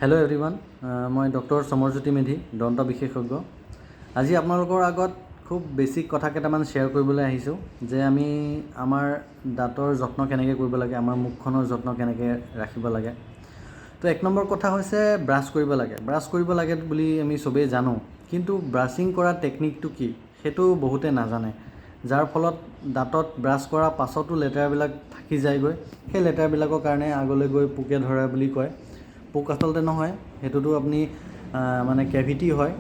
Hello' everyone, মই doctor Samarjyoti Medhi, দন্ত বিশেষজ্ঞ। আজি আপোনালোকৰ আগত খুব বেছিক কথা কেইটামান শ্বেয়াৰ কৰিবলৈ আহিছোঁ যে আমি আমাৰ দাঁতৰ যত্ন কেনেকৈ কৰিব লাগে, আমাৰ মুখখনৰ যত্ন কেনেকৈ ৰাখিব লাগে। তো এক নম্বৰ কথা হৈছে ব্ৰাছ কৰিব লাগে। ব্ৰাছ কৰিব লাগে বুলি আমি চবেই জানো, কিন্তু ব্ৰাছিং কৰা টেকনিকটো কি সেইটো বহুতে নাজানে, যাৰ ফলত দাঁতত ব্ৰাছ কৰাৰ পাছতো লেতেৰাবিলাক থাকি যায়গৈ। সেই লেতেৰাবিলাকৰ কাৰণে আগলৈ গৈ পোকে ধৰে বুলি কয়। পোক আচলতে নহয়, সেইটোতো আপুনি মানে কেভিটি হয়।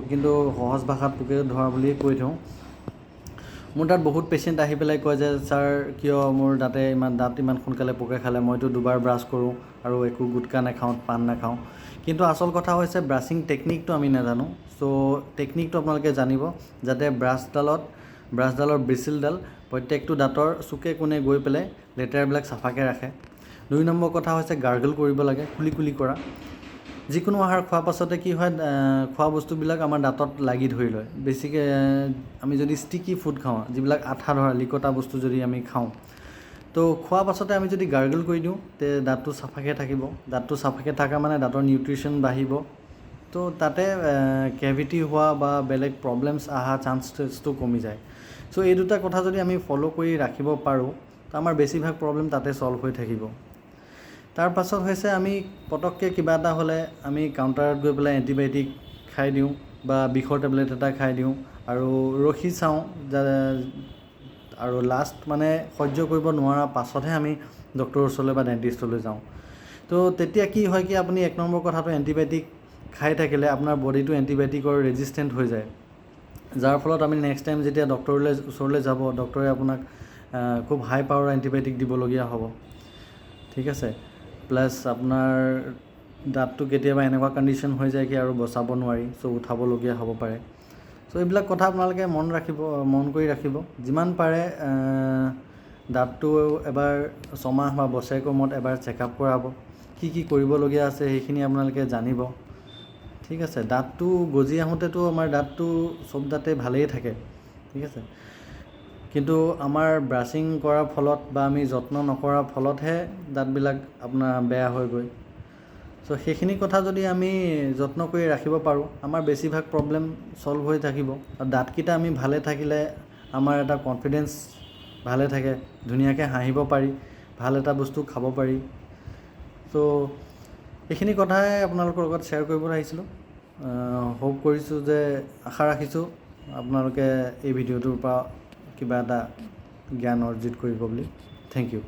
কিন্তু সহজ ভাষাত পোকে ধৰা বুলি কৈ থওঁ। মোৰ তাত বহুত পেচেণ্ট আহি পেলাই কয় যে ছাৰ কিয় মোৰ দাঁত ইমান সোনকালে পোকে খালে, মইতো দুবাৰ ব্ৰাছ কৰোঁ আৰু একো গুটকা নাখাওঁ, পান নাখাওঁ। কিন্তু আচল কথা হৈছে ব্ৰাছিং টেকনিকটো আমি নাজানো। চ' টেকনিকটো আপোনালোকে জানিব, যাতে ব্ৰাছডালৰ ব্ৰিচিলডাল প্ৰত্যেকটো দাঁতৰ চুকে কোণে গৈ পেলাই লেতেৰাবিলাক চাফাকৈ ৰাখে। 2 নম্বৰ কথা হৈছে গাৰ্গল কৰিব লাগে, কুলি কৰা। যিকোনো আহাৰ খোৱাৰ পাছতে কি হয়, খোৱা বস্তুবিলাক আমাৰ দাঁতত লাগি ধৰি লয়। বেছিকৈ আমি যদি ষ্টিকি ফুড খাওঁ, যিবিলাক আঠা ধৰা লিকতা বস্তু যদি আমি খাওঁ, তো খোৱাৰ পাছতে আমি যদি গাৰ্গল কৰি দিওঁ তে দাঁতটো চাফাকৈ থাকিব। দাঁতটো চাফাকৈ থকা মানে দাঁতৰ নিউট্ৰিশ্যন বাঢ়িব। তো তাতে কেভিটি হোৱা বা বেলেগ প্ৰব্লেমছ অহা চান্সটো কমি যায়। চ' এই দুটা কথা যদি আমি ফ'ল' কৰি ৰাখিব পাৰোঁ, তো আমাৰ বেছিভাগ প্ৰব্লেম তাতে ছল্ভ হৈ থাকিব। তাৰ পাছত হৈছে আমি পটককৈ কিবা এটা হ'লে আমি কাউণ্টাৰত গৈ পেলাই এণ্টিবায়'টিক খাই দিওঁ বা বিষৰ টেবলেট এটা খাই দিওঁ আৰু ৰখি চাওঁ আৰু লাষ্ট মানে সহ্য কৰিব নোৱাৰাৰ পাছতহে আমি ডক্টৰৰ ওচৰলৈ বা ডেণ্টিষ্টলৈ যাওঁ। তো তেতিয়া কি হয় কি, আপুনি 1 নম্বৰ কথাটো এণ্টিবায়'টিক খাই থাকিলে আপোনাৰ বডিটো এণ্টিবায়'টিকৰ ৰেজিষ্টেণ্ট হৈ যায়, যাৰ ফলত আমি নেক্সট টাইম যেতিয়া ডক্টৰৰ ওচৰলৈ যাব, ডক্টৰে আপোনাক খুব হাই পাৱাৰৰ এণ্টিবায়'টিক দিবলগীয়া হ'ব। ঠিক আছে। প্লাছ আপোনাৰ দাঁতটো কেতিয়াবা এনেকুৱা কণ্ডিশ্যন হৈ যায় কি আৰু বচাব নোৱাৰি, চ' উঠাবলগীয়া হ'ব পাৰে। চ' এইবিলাক কথা আপোনালোকে মন কৰি ৰাখিব। যিমান পাৰে দাঁতটো এবাৰ 6 মাহ বা বছৰেকৰ মূৰত এবাৰ চেকআপ কৰাব। কি কৰিবলগীয়া আছে সেইখিনি আপোনালোকে জানিব। ঠিক আছে। দাঁতটো গজি আহোঁতেতো আমাৰ দাঁতটো চব দাঁতেই ভালেই থাকে। ঠিক আছে। কিন্তু আমাৰ ব্ৰাছিং কৰাৰ ফলত বা আমি যত্ন নকৰাৰ ফলতহে দাঁতবিলাক আপোনাৰ বেয়া হৈ গৈ। চ' সেইখিনি কথা যদি আমি যত্ন কৰি ৰাখিব পাৰোঁ, আমাৰ বেছিভাগ প্ৰব্লেম ছল্ভ হৈ থাকিব। আৰু দাঁতকেইটা আমি ভালে থাকিলে আমাৰ এটা কনফিডেঞ্চ ভালে থাকে, ধুনীয়াকৈ হাঁহিব পাৰি, ভাল এটা বস্তু খাব পাৰি। চ' এইখিনি কথাই আপোনালোকৰ লগত শ্বেয়াৰ কৰিবলৈ আহিছিলোঁ। আশা ৰাখিছোঁ আপোনালোকে এই ভিডিঅ'টোৰ পৰা কিবা এটা জ্ঞান অৰ্জিত কৰিব বুলি। Thank U.